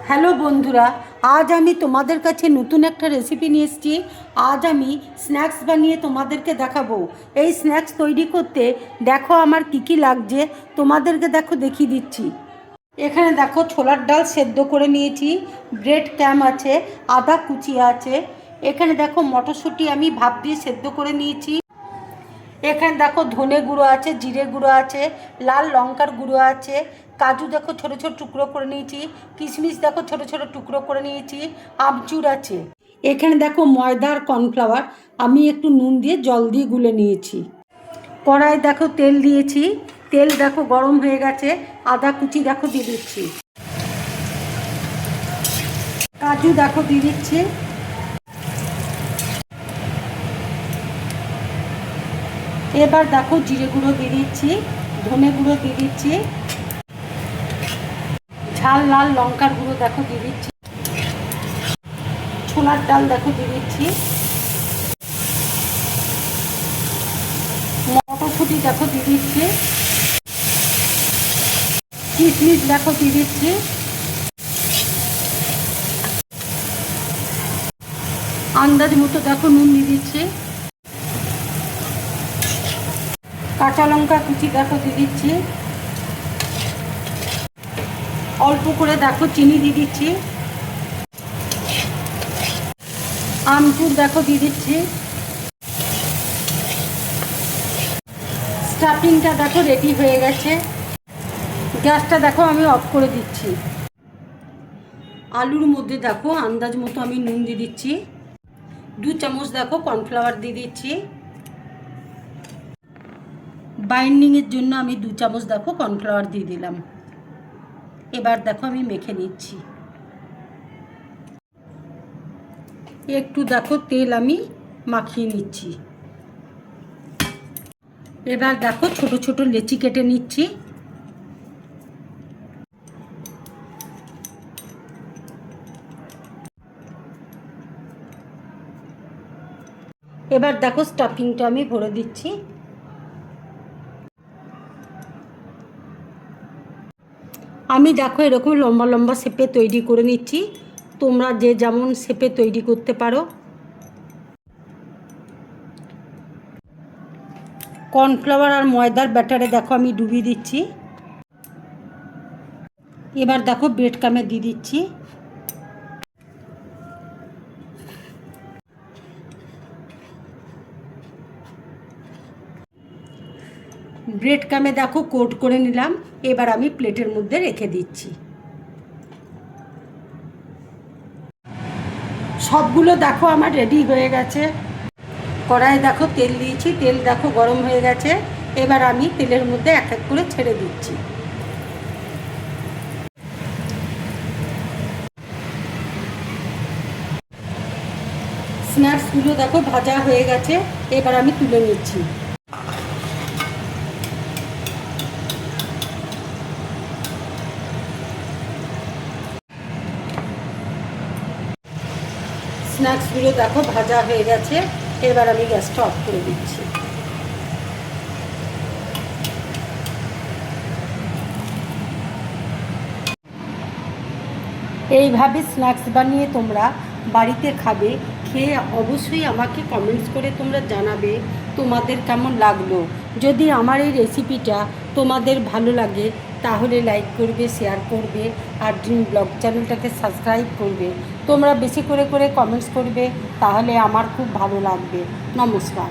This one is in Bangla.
হ্যালো বন্ধুরা, আজ আমি তোমাদের কাছে নতুন একটা রেসিপি নিয়ে এসেছি। আজ আমি স্ন্যাক্স বানিয়ে তোমাদেরকে দেখাবো। এই স্ন্যাক্স তৈরি করতে দেখো আমার কী কী লাগছে, তোমাদেরকে দেখো দেখিয়ে দিচ্ছি। এখানে দেখো ছোলার ডাল সেদ্ধ করে নিয়েছি, ব্রেড ক্যাম আছে, আদা কুচি আছে। এখানে দেখো মটরশুঁটি আমি ভাপ দিয়ে সেদ্ধ করে নিয়েছি। এখানে দেখো ধনে গুঁড়ো আছে, জিরে গুঁড়ো আছে, লাল লঙ্কার গুঁড়ো আছে, কাজু দেখো ছোটো ছোটো টুকরো করে নিয়েছি, কিশমিশ দেখো ছোটো ছোটো টুকরো করে নিয়েছি, আমচুর আছে। এখানে দেখো ময়দার কর্নফ্লাওয়ার আমি একটু নুন দিয়ে জল দিয়ে গুলে নিয়েছি। কড়াই দেখো তেল দিয়েছি, তেল দেখো গরম হয়ে গেছে, আদা কুচি দেখো দিয়ে দিচ্ছি, কাজু দেখো দিয়ে দিচ্ছি, এবার দেখো জিরে গুঁড়ো দিয়ে দিচ্ছি, ধনে গুঁড়ো দিয়ে দিচ্ছি, ঝাল লাল লঙ্কার গুঁড়ো দেখো দিয়ে দিচ্ছি, ছোলার ডাল দেখো দিয়ে দিচ্ছি, মটরশুঁটি দেখো দিয়ে দিচ্ছি, কিশমিশ দেখো দিয়ে দিচ্ছি, আন্দাজ মতো দেখো নুন দিয়ে দিচ্ছি, কাঁচা লঙ্কা কুচি দেখো দিয়ে দিচ্ছি, অল্প করে দেখো চিনি দিয়ে দিচ্ছি, আমচুর দেখো দিয়ে দিচ্ছি। স্টাফিংটা দেখো রেডি হয়ে গেছে, গ্যাসটা দেখো আমি অফ করে দিচ্ছি। আলুর মধ্যে দেখো আন্দাজ মতো আমি নুন দিয়ে দিচ্ছি, 2 চামচ দেখো কর্নফ্লাওয়ার দিয়ে দিচ্ছি, বাইন্ডিংয়ের জন্য আমি 2 চামচ দেখো কর্নফ্লাওয়ার দিয়ে দিলাম। এবার দেখো আমি মেখে নিচ্ছি। একটু দেখো তেল আমি মাখিয়ে নিচ্ছি। এবার দেখো ছোট ছোট লেচি কেটে নিচ্ছি। এবার দেখো স্টাফিংটা আমি ভরে দিচ্ছি। আমি দেখো এরকম লম্বা লম্বা শেপে তৈরি করে নিচ্ছি, তোমরা যে যেমন শেপে তৈরি করতে পারো। কর্নফ্লাওয়ার আর ময়দার ব্যাটারে দেখো আমি ডুবিয়ে দিচ্ছি। এবার দেখো ব্রেড ক্রামে দিয়ে দিচ্ছি। ব্রেড ক্রামে দেখো কোট করে নিলাম। এবার আমি প্লেটের মধ্যে রেখে দিচ্ছি। সবগুলো দেখো আমার রেডি হয়ে গেছে। কড়াই দেখো তেল দিয়েছি, তেল দেখো গরম হয়ে গেছে। এবার আমি তেলের মধ্যে এক এক করে ছেড়ে দিচ্ছি। স্ন্যাক্সগুলো দেখো ভাজা হয়ে গেছে, এবার আমি তুলে নিচ্ছি। স্ন্যাক্সগুলো দেখো ভাজা হয়ে গেছে, এবার আমি গ্যাসটা অফ করে দিচ্ছি। এইভাবে স্ন্যাক্স বানিয়ে তোমরা বাড়িতে খাবে, খেয়ে অবশ্যই আমাকে কমেন্টস করে তোমরা জানাবে তোমাদের কেমন লাগলো। যদি আমার এই রেসিপিটা তোমাদের ভালো লাগে তাহলে লাইক করবে, শেয়ার করবে, আর ড্রিম ব্লগ চ্যানেলটাকে সাবস্ক্রাইব করবে। তোমরা বেশি করে কমেন্টস করবে, তাহলে আমার খুব ভালো লাগবে। নমস্কার।